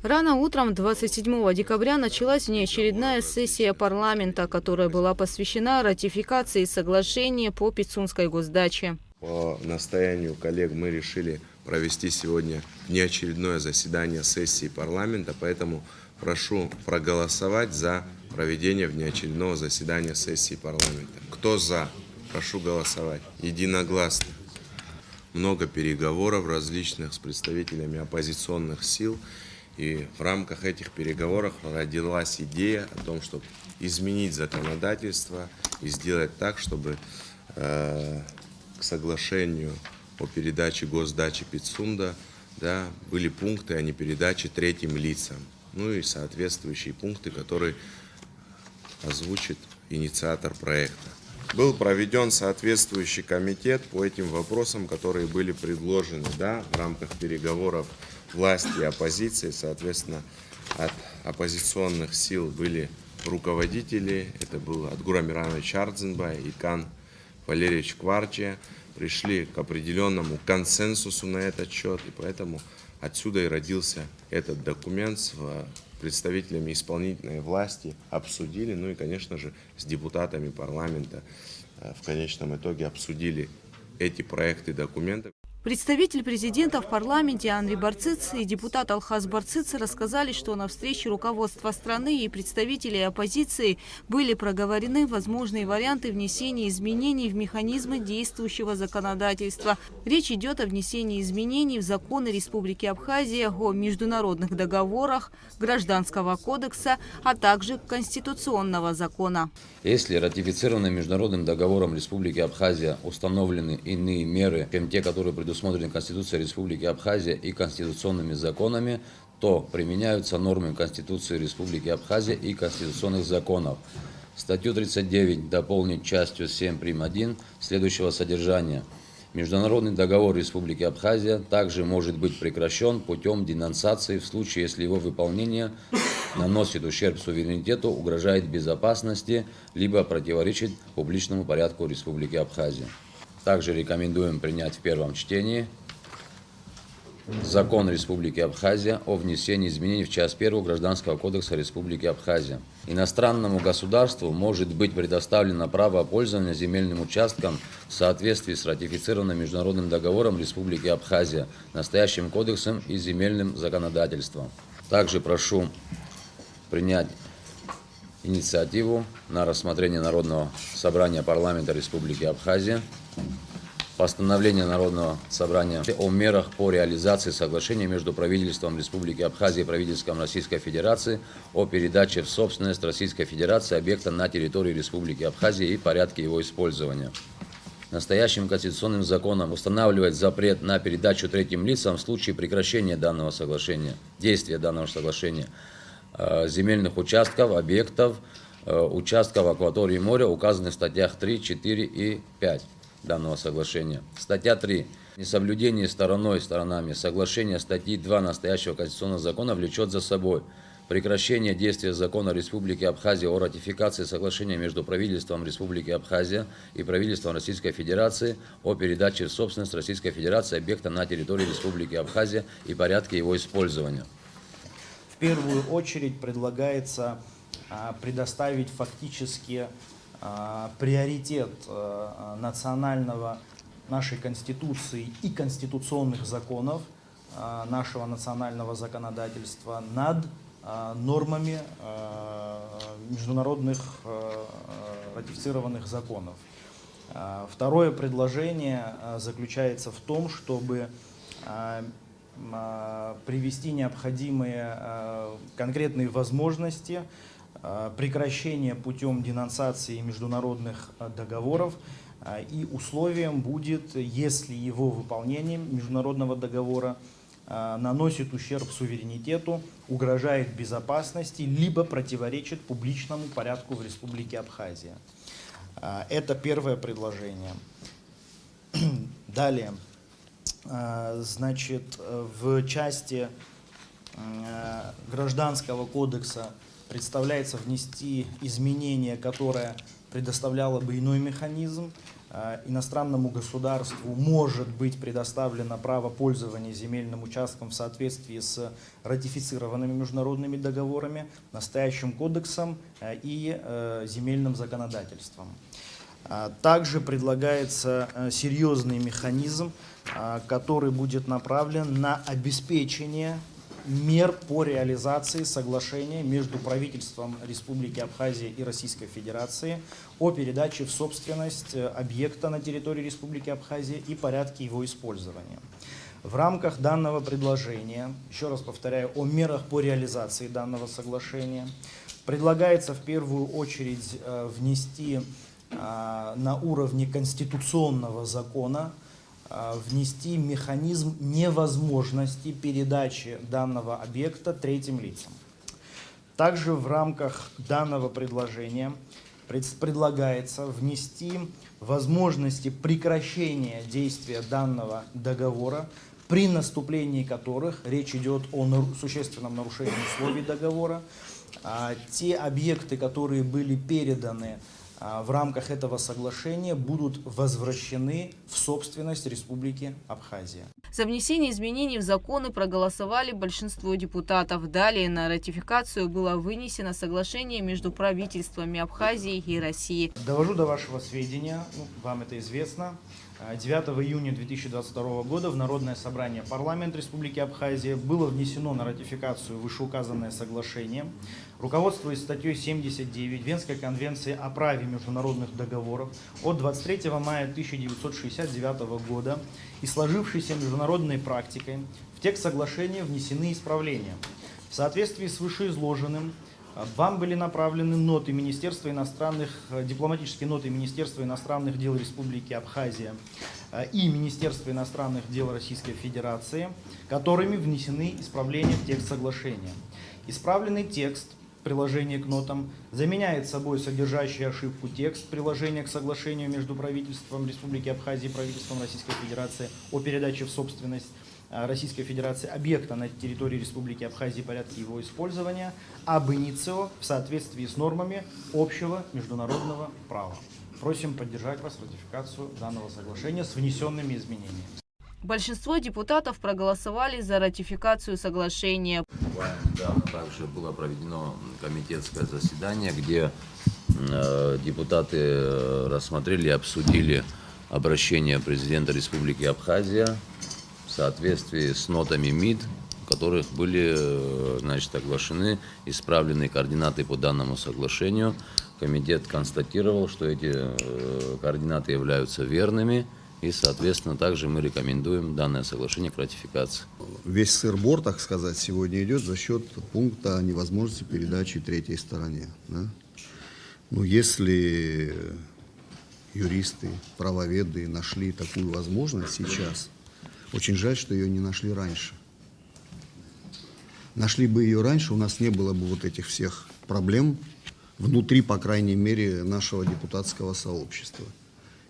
Рано утром 27 декабря началась внеочередная сессия парламента, которая была посвящена ратификации соглашения по Пицунской госдаче. По настоянию коллег мы решили провести сегодня внеочередное заседание сессии парламента, поэтому прошу проголосовать за проведение внеочередного заседания сессии парламента. Кто за? Прошу голосовать. Единогласно. Много переговоров различных с представителями оппозиционных сил. И в рамках этих переговоров родилась идея о том, чтобы изменить законодательство и сделать так, чтобы к соглашению о передаче госдачи Пицунда были пункты о непередаче третьим лицам. Ну и соответствующие пункты, которые озвучит инициатор проекта. Был проведен соответствующий комитет по этим вопросам, которые были предложены в рамках переговоров власти и оппозиции. Соответственно, от оппозиционных сил были руководители. Это был Адгур Амиранович Ардзинбай и Кан Валерьевич Кварчия. Пришли к определенному консенсусу на этот счет. И поэтому отсюда и родился этот документ с представителями исполнительной власти. Обсудили, ну и, конечно же, с депутатами парламента в конечном итоге обсудили эти проекты документов. Представитель президента в парламенте Андрей Барциц и депутат Алхаз Барциц рассказали, что на встрече руководства страны и представителей оппозиции были проговорены возможные варианты внесения изменений в механизмы действующего законодательства. Речь идет о внесении изменений в законы Республики Абхазия о международных договорах, Гражданского кодекса, а также Конституционного закона. Если ратифицированным международным договором Республики Абхазия установлены иные меры, чем те, которые предусмотрены Конституцией Республики Абхазия и конституционными законами, то применяются нормы Конституции Республики Абхазия и конституционных законов. Статью 39 дополнить частью 7 прим. 1 следующего содержания. Международный договор Республики Абхазия также может быть прекращен путем денонсации в случае, если его выполнение наносит ущерб суверенитету, угрожает безопасности, либо противоречит публичному порядку Республики Абхазия. Также рекомендуем принять в первом чтении Закон Республики Абхазия о внесении изменений в часть 1 Гражданского кодекса Республики Абхазия. Иностранному государству может быть предоставлено право пользования земельным участком в соответствии с ратифицированным международным договором Республики Абхазия, настоящим кодексом и земельным законодательством. Также прошу принять инициативу на рассмотрение Народного собрания парламента Республики Абхазия постановление Народного собрания о мерах по реализации соглашения между правительством Республики Абхазия и правительством Российской Федерации о передаче в собственность Российской Федерации объекта на территории Республики Абхазия и порядке его использования. Настоящим конституционным законом устанавливает запрет на передачу третьим лицам в случае прекращения данного соглашения, действия данного соглашения, земельных участков, объектов, участков акватории моря, указанных в статьях 3, 4 и 5 данного соглашения. Статья 3. Несоблюдение сторонами соглашения статьи 2 настоящего конституционного закона влечет за собой прекращение действия закона Республики Абхазия о ратификации соглашения между правительством Республики Абхазия и правительством Российской Федерации о передаче в собственность Российской Федерации объекта на территории Республики Абхазия и порядке его использования. В первую очередь предлагается предоставить фактически приоритет нашей Конституции и конституционных законов нашего национального законодательства над нормами международных ратифицированных законов. Второе предложение заключается в том, чтобы привести необходимые конкретные возможности прекращения путем денонсации международных договоров, и условием будет, если его выполнение международного договора наносит ущерб суверенитету, угрожает безопасности, либо противоречит публичному порядку в Республике Абхазия. Это первое предложение. Далее, значит, в части Гражданского кодекса представляется внести изменение, которое предоставляла бы иной механизм. Иностранному государству может быть предоставлено право пользования земельным участком в соответствии с ратифицированными международными договорами, настоящим кодексом и земельным законодательством. Также предлагается серьезный механизм, который будет направлен на обеспечение мер по реализации соглашения между правительством Республики Абхазия и Российской Федерации о передаче в собственность объекта на территории Республики Абхазия и порядке его использования. В рамках данного предложения, еще раз повторяю, о мерах по реализации данного соглашения, предлагается в первую очередь внести на уровне конституционного закона внести механизм невозможности передачи данного объекта третьим лицам. Также в рамках данного предложения предлагается внести возможности прекращения действия данного договора, при наступлении которых речь идет о существенном нарушении условий договора. Те объекты, которые были переданы в рамках этого соглашения, будут возвращены в собственность Республики Абхазия. За внесение изменений в законы проголосовали большинство депутатов. Далее на ратификацию было вынесено соглашение между правительствами Абхазии и России. Довожу до вашего сведения, вам это известно, 9 июня 2022 года в Народное собрание парламента Республики Абхазия было внесено на ратификацию вышеуказанное соглашение, руководствуясь статьей 79 Венской конвенции о праве международных договоров от 23 мая 1969 года и сложившейся международной практикой. В текст соглашения внесены исправления. В соответствии с вышеизложенным вам были направлены ноты Министерства дипломатические ноты Министерства иностранных дел Республики Абхазия и Министерства иностранных дел Российской Федерации, которыми внесены исправления в текст соглашения. Исправленный текст приложения к нотам заменяет собой содержащий ошибку текст приложения к соглашению между правительством Республики Абхазия и правительством Российской Федерации о передаче в собственность Российской Федерации объекта на территории Республики Абхазия и порядке его использования об иницио в соответствии с нормами общего международного права. Просим поддержать вас в ратификацию данного соглашения с внесенными изменениями. Большинство депутатов проголосовали за ратификацию соглашения. Недавно также было проведено комитетское заседание, где депутаты рассмотрели и обсудили обращение президента Республики Абхазия в соответствии с нотами МИД, в которых были, оглашены исправленные координаты по данному соглашению. Комитет констатировал, что эти координаты являются верными, и, соответственно, также мы рекомендуем данное соглашение к ратификации. Весь сыр-бор, так сказать, сегодня идет за счет пункта невозможности передачи третьей стороне. Да? Но если юристы, правоведы нашли такую возможность сейчас, очень жаль, что ее не нашли раньше. Нашли бы ее раньше, у нас не было бы вот этих всех проблем внутри, по крайней мере, нашего депутатского сообщества.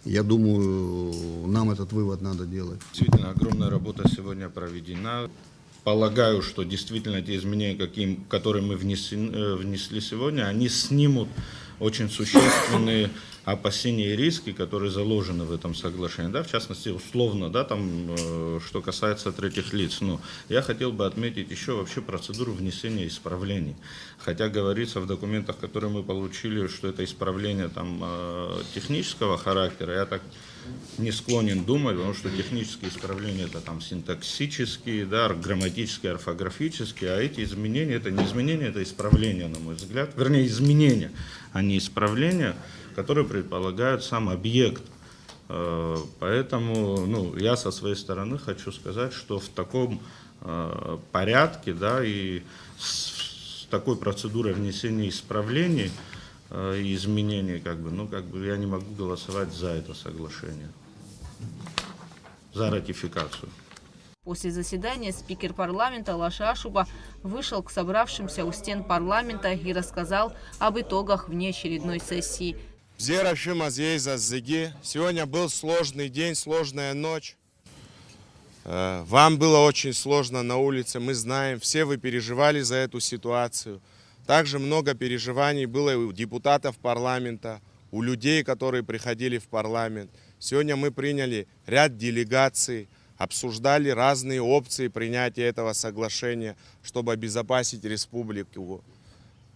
Я думаю, нам этот вывод надо делать. Действительно, огромная работа сегодня проведена. Полагаю, что действительно те изменения, которые мы внесли сегодня, они снимут очень существенные опасения и риски, которые заложены в этом соглашении. Да, в частности, условно, да, что касается третьих лиц. Но я хотел бы отметить еще вообще процедуру внесения исправлений. Хотя говорится в документах, которые мы получили, что это исправление технического характера, я так не склонен думать, потому что технические исправления это синтаксические, да, грамматические, орфографические, а эти изменения это не изменения, это исправления, на мой взгляд. Вернее, изменения, а не исправления, которые предполагают сам объект. Поэтому я со своей стороны хочу сказать, что в таком порядке, да, и с такой процедурой внесения исправлений и изменений, я не могу голосовать за это соглашение, за ратификацию. После заседания спикер парламента Лаша Ашуба вышел к собравшимся у стен парламента и рассказал об итогах внеочередной сессии. Сегодня был сложный день, сложная ночь. Вам было очень сложно на улице, мы знаем, все вы переживали за эту ситуацию. Также много переживаний было и у депутатов парламента, у людей, которые приходили в парламент. Сегодня мы приняли ряд делегаций, обсуждали разные опции принятия этого соглашения, чтобы обезопасить республику.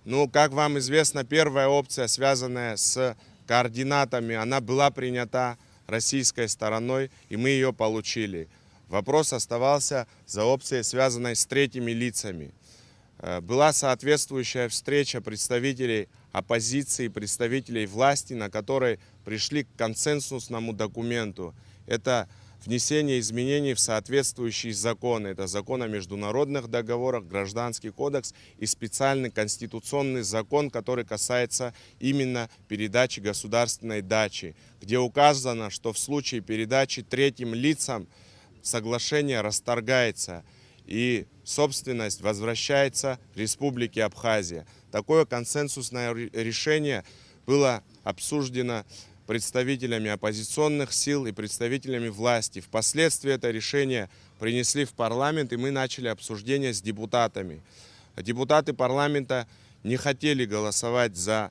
Ну, как вам известно, первая опция, связанная с координатами, она была принята российской стороной, и мы ее получили. Вопрос оставался за опцией, связанной с третьими лицами. Была соответствующая встреча представителей оппозиции, представителей власти, на которой пришли к консенсусному документу. Это внесение изменений в соответствующие законы. Это закон о международных договорах, Гражданский кодекс и специальный конституционный закон, который касается именно передачи государственной дачи, где указано, что в случае передачи третьим лицам соглашение расторгается и собственность возвращается Республике Абхазия. Такое консенсусное решение было обсуждено представителями оппозиционных сил и представителями власти. Впоследствии это решение принесли в парламент, и мы начали обсуждение с депутатами. Депутаты парламента не хотели голосовать за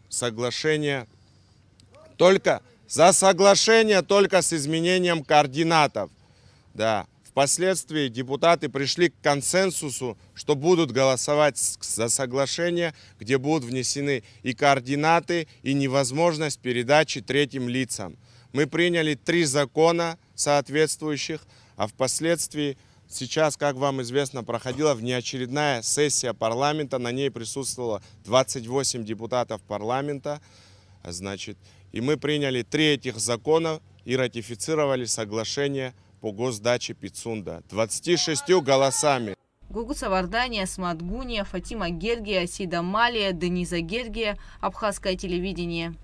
соглашение, только с изменением координатов. Да. Впоследствии депутаты пришли к консенсусу, что будут голосовать за соглашение, где будут внесены и координаты, и невозможность передачи третьим лицам. Мы приняли 3 закона соответствующих, а впоследствии сейчас, как вам известно, проходила внеочередная сессия парламента, на ней присутствовало 28 депутатов парламента, значит, и мы приняли 3 этих закона и ратифицировали соглашение по госдаче Пицунда 26 голосами. Гугут Савардани, Асмат Гуния, Фатима Гергия, Сида Малия, Дениза Гергия, Абхазское телевидение.